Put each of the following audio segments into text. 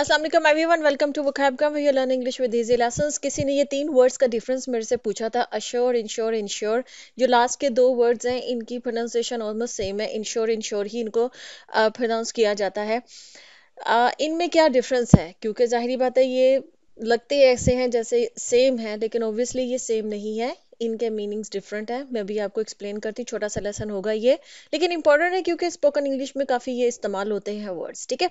अस्सलाम वालेकुम everyone, welcome to vocabulary way learn English with easy lessons. किसी ने ये तीन वर्ड्स का डिफरेंस मेरे से पूछा था, अश्योर, इंश्योर, इंश्योर। जो लास्ट के दो वर्ड्स हैं इनकी प्रोनाउंसिएशन ऑलमोस्ट सेम है, इंश्योर इंश्योर ही इनको प्रोनाउंस किया जाता है। इनमें क्या डिफरेंस है, क्योंकि जाहिर बात है ये लगते ऐसे हैं जैसे सेम है, लेकिन ऑब्वियसली ये सेम नहीं है, इनके मीनिंग्स डिफरेंट है। मैं भी आपको एक्सप्लेन करती, छोटा सा लेसन होगा ये, लेकिन इंपॉर्टेंट है क्योंकि स्पोकन इंग्लिश में काफ़ी ये इस्तेमाल होते हैं वर्ड्स, ठीक है।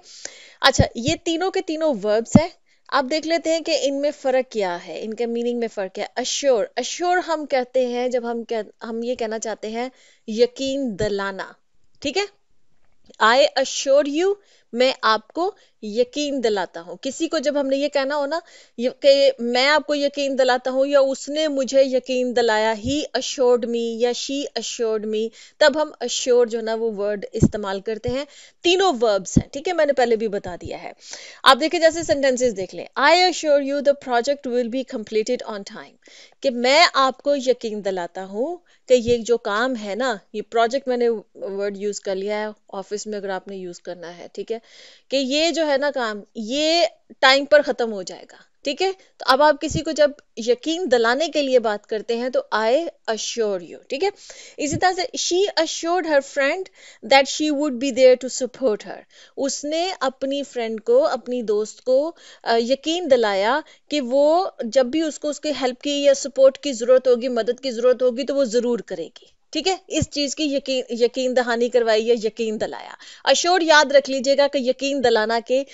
अच्छा, ये तीनों के तीनों वर्ब्स हैं। आप देख लेते हैं कि इनमें फ़र्क क्या है, इनके मीनिंग में फ़र्क है। अश्योर, अश्योर हम कहते हैं जब हम ये कहना चाहते हैं यकीन दिलाना, ठीक है। आई अश्योर यू, मैं आपको यकीन दिलाता हूँ। किसी को जब हमने ये कहना हो ना कि मैं आपको यकीन दिलाता हूँ या उसने मुझे यकीन दिलाया, ही अश्योर्ड मी या शी अश्योर्ड मी, तब हम अश्योर जो ना वो वर्ड इस्तेमाल करते हैं। तीनों वर्ब्स हैं, ठीक है, मैंने पहले भी बता दिया है। आप देखिए, जैसे सेंटेंसेस देख लें, I assure you the project will be completed on time, कि मैं आपको यकीन दिलाता हूँ कि ये जो काम है ना, ये प्रोजेक्ट मैंने वर्ड यूज कर लिया है, ऑफिस में अगर आपने यूज करना है, ठीक है, कि ये जो है ना काम, ये टाइम पर खत्म हो जाएगा, ठीक है। तो अब आप किसी को जब यकीन दिलाने के लिए बात करते हैं तो आई अश्योर यू, ठीक है। इसी तरह से she assured her friend that she would be there to support her, उसने अपनी फ्रेंड को, अपनी दोस्त को यकीन दिलाया कि वो जब भी उसको उसके हेल्प की या सपोर्ट की जरूरत होगी, मदद की जरूरत होगी, तो वो जरूर करेगी, ठीक है। इस चीज की यकीन यकीन दहानी करवाई या यकीन दिलाया। अश्योर याद रख लीजिएगा कि यकीन दिलाना के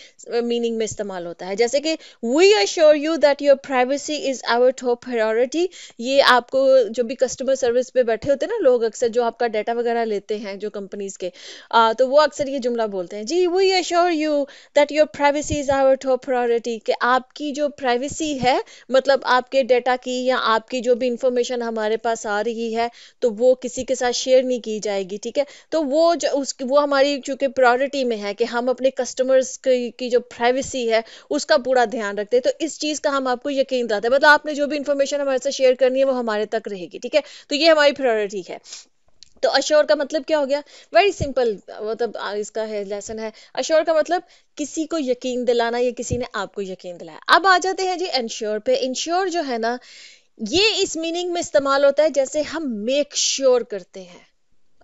मीनिंग में इस्तेमाल होता है, जैसे कि we assure you that your privacy is our top priority. ये आपको जो भी कस्टमर सर्विस पे बैठे होते हैं ना लोग, अक्सर जो आपका डाटा वगैरह लेते हैं जो कंपनीज के, तो वो अक्सर ये जुमला बोलते हैं, जी we assure you that your privacy is our top priority, कि आपकी जो प्राइवेसी है, मतलब आपके डाटा की या आपकी जो भी इंफॉर्मेशन हमारे पास आ रही है, तो वो किसी के साथ शेयर नहीं की जाएगी, ठीक है। तो वो हमारी चूंकि प्रायोरिटी में है कि हम अपने कस्टमर्स की जो प्राइवेसी है उसका पूरा ध्यान रखते हैं, तो इस चीज का हम आपको यकीन दिलाते हैं, मतलब आपने जो भी इंफॉर्मेशन हमारे साथ शेयर करनी है वो हमारे तक रहेगी, ठीक है। तो ये हमारी प्रायोरिटी है। तो अश्योर का मतलब क्या हो गया, वेरी सिंपल, मतलब इसका है लेसन है, अश्योर का मतलब किसी को यकीन दिलाना या किसी ने आपको यकीन दिलाया। अब आ जाते हैं जी इंश्योर पे। इंश्योर जो है ना, ये इस मीनिंग में इस्तेमाल होता है जैसे हम मेक श्योर करते हैं।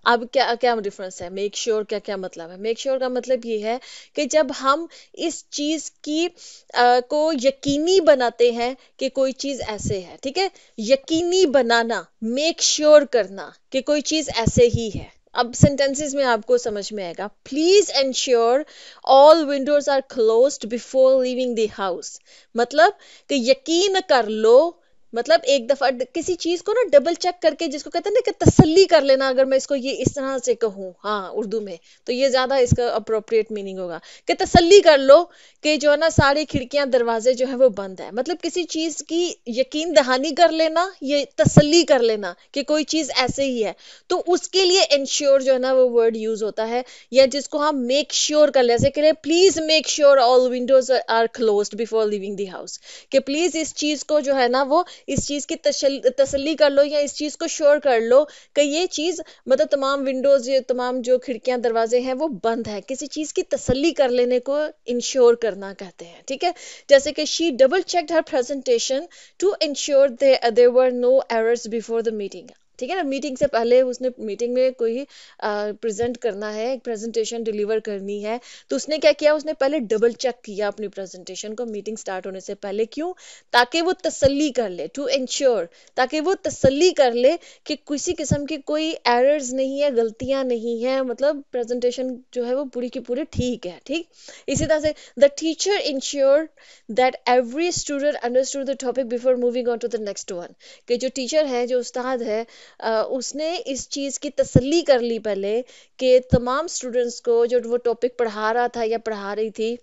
अब क्या क्या डिफरेंस है, मेक श्योर क्या क्या मतलब है। मेक श्योर का मतलब ये है कि जब हम इस चीज की को यकीनी बनाते हैं कि कोई चीज ऐसे है, ठीक है। यकीनी बनाना, मेक श्योर करना कि कोई चीज ऐसे ही है। अब सेंटेंसेस में आपको समझ में आएगा, please ensure all windows are closed before leaving the house, मतलब कि यकीन कर लो, मतलब एक दफा किसी चीज को ना डबल चेक करके, जिसको कहते हैं ना कि तसल्ली कर लेना, अगर मैं इसको ये इस तरह से कहूँ, हाँ उर्दू में, तो ये ज्यादा इसका अप्रोप्रिएट मीनिंग होगा कि तसल्ली कर लो कि जो है ना सारी खिड़कियां दरवाजे जो है वो बंद है, मतलब किसी चीज की यकीन दहानी कर लेना, ये तसल्ली कर लेना कि कोई चीज ऐसे ही है, तो उसके लिए इंश्योर जो है ना वो वर्ड यूज होता है। या जिसको हम मेक श्योर कर ले, जैसे कह रहे please make sure all windows are closed before leaving the house, कि प्लीज इस चीज को जो है ना वो इस चीज की तसल्ली कर लो या इस चीज को श्योर कर लो कि ये चीज, मतलब तमाम विंडोज, ये तमाम जो खिड़कियां दरवाजे हैं वो बंद है। किसी चीज की तसल्ली कर लेने को इंश्योर करना कहते हैं, ठीक है। जैसे कि she double checked her presentation to ensure there were no errors before the meeting, ठीक है ना। मीटिंग से पहले उसने, मीटिंग में कोई प्रेजेंट करना है, एक प्रेजेंटेशन डिलीवर करनी है, तो उसने क्या किया, उसने पहले डबल चेक किया अपनी प्रेजेंटेशन को मीटिंग स्टार्ट होने से पहले। क्यों? ताकि वो तसल्ली कर ले, टू इंश्योर, ताकि वो तसल्ली कर ले कि किसी किस्म की कोई एरर्स नहीं है, गलतियां नहीं है, मतलब प्रेजेंटेशन जो है वो पूरी की पूरी ठीक है, ठीक। इसी तरह से the teacher ensure that every student understood the topic before moving on to the next one, कि जो टीचर है, जो उस्ताद है, उसने इस चीज की तसल्ली कर ली पहले कि तमाम स्टूडेंट्स को जो वो टॉपिक पढ़ा रहा था या पढ़ा रही थी,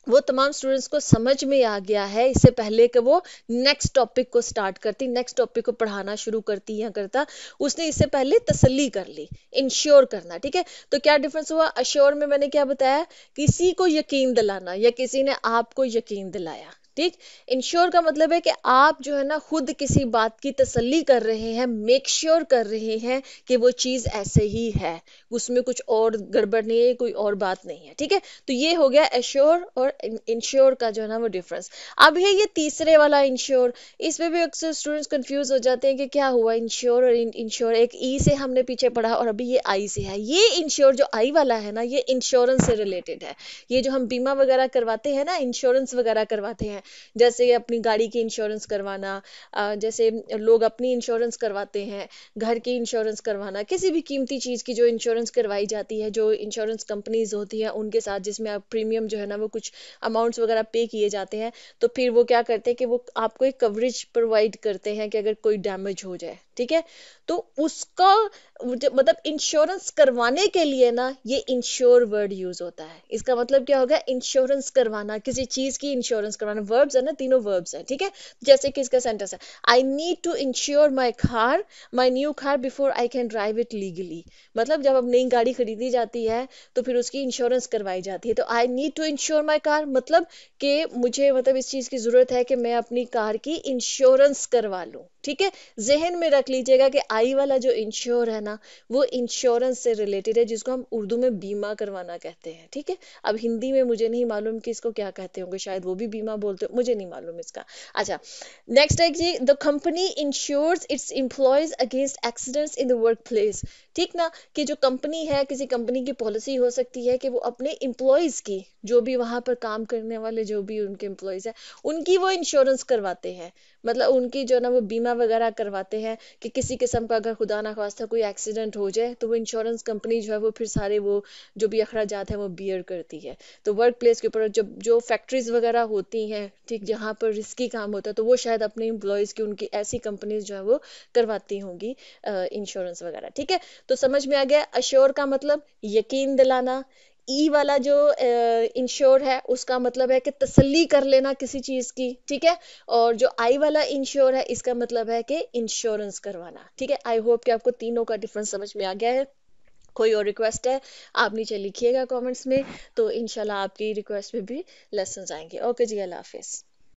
वो तमाम स्टूडेंट्स को समझ में आ गया है, इससे पहले कि वो नेक्स्ट टॉपिक को स्टार्ट करती, नेक्स्ट टॉपिक को पढ़ाना शुरू करती या करता, उसने इससे पहले तसल्ली कर ली। इंश्योर करना, ठीक है। तो क्या डिफरेंस हुआ, अश्योर में मैंने क्या बताया, किसी को यकीन दिलाना या किसी ने आपको यकीन दिलाया, ठीक। इंश्योर का मतलब है कि आप जो है ना खुद किसी बात की तसल्ली कर रहे हैं, मेक श्योर कर रहे हैं कि वो चीज ऐसे ही है, उसमें कुछ और गड़बड़ नहीं है, कोई और बात नहीं है। ठीक है, तो ये हो गया एश्योर और इंश्योर का जो है ना वो डिफरेंस। अब है ये तीसरे वाला इंश्योर, इसमें भी अक्सर स्टूडेंट्स कंफ्यूज हो जाते हैं कि क्या हुआ इंश्योर और इंश्योर, एक ई से हमने पीछे पढ़ा और अभी ये आई से है। ये इंश्योर जो आई वाला है ना, ये इंश्योरेंस से रिलेटेड है। ये जो हम बीमा वगैरह करवाते हैं ना, इंश्योरेंस वगैरह करवाते हैं, जैसे अपनी गाड़ी की इंश्योरेंस करवाना, जैसे लोग अपनी इंश्योरेंस करवाते हैं, घर की इंश्योरेंस करवाना, किसी भी कीमती चीज़ की जो इंश्योरेंस करवाई जाती है, जो इंश्योरेंस कंपनीज होती हैं उनके साथ, जिसमें आप प्रीमियम जो है ना वो कुछ अमाउंट्स वगैरह पे किए जाते हैं, तो फिर वो क्या करते हैं कि वो आपको एक कवरेज प्रोवाइड करते हैं कि अगर कोई डैमेज हो जाए। ठीक है, तो उसका मतलब इंश्योरेंस करवाने के लिए ना ये इंश्योर वर्ड यूज होता है। इसका मतलब क्या होगा, इंश्योरेंस करवाना, किसी चीज की इंश्योरेंस करवाना। वर्ब्स है ना, तीनों वर्ब्स है। ठीक है, जैसे कि इसका सेंटेंस है, I need to insure my new car before I can drive it legally. मतलब जब अब नई गाड़ी खरीदी जाती है तो फिर उसकी इंश्योरेंस करवाई जाती है। तो I need to insure my car मतलब कि मुझे मतलब इस चीज की जरूरत है कि मैं अपनी कार की इंश्योरेंस करवा लूं। ठीक है, जहन में रख लीजिएगा कि आई वाला जो इंश्योर है ना वो इंश्योरेंस से रिलेटेड है, जिसको हम उर्दू में बीमा करवाना कहते हैं। ठीक है, अब हिंदी में मुझे नहीं मालूम कि इसको क्या कहते होंगे, शायद वो भी बीमा बोलते हो, मुझे नहीं मालूम इसका। अच्छा, नेक्स्ट है जी, the company insures its employees against accidents in the work place. ठीक ना, कि जो कंपनी है, किसी कंपनी की पॉलिसी हो सकती है कि वो अपने एम्प्लॉयज की, जो भी वहां पर काम करने वाले जो भी उनके एम्प्लॉयज है, उनकी वो इंश्योरेंस करवाते हैं। मतलब उनकी जो ना वो बीमा वगैरह करवाते हैं कि किसी किस्म का अगर खुदा ना खास्ता कोई एक्सीडेंट हो जाए तो वो इंश्योरेंस कंपनी जो है वो फिर सारे वो जो भी अखराजात है वो बियर करती है। तो वर्क प्लेस के ऊपर जब जो फैक्ट्रीज वगैरह होती हैं, ठीक, जहाँ पर रिस्की काम होता है, तो वो शायद अपने एम्प्लॉयज की उनकी ऐसी कंपनीज जो है वो करवाती होंगी इंश्योरेंस वगैरह। ठीक है, तो समझ में आ गया। अश्योर का मतलब यकीन दिलाना, ई वाला जो इंश्योर है उसका मतलब है कि तसल्ली कर लेना किसी चीज की। ठीक है, और जो आई वाला इंश्योर है इसका मतलब है कि इंश्योरेंस करवाना। ठीक है, आई होप कि आपको तीनों का डिफरेंस समझ में आ गया है। कोई और रिक्वेस्ट है आप नीचे लिखिएगा कमेंट्स में, तो इंशाल्लाह आपकी रिक्वेस्ट में भी लेसन आएंगे। ओके जी, अल्लाह हाफिज।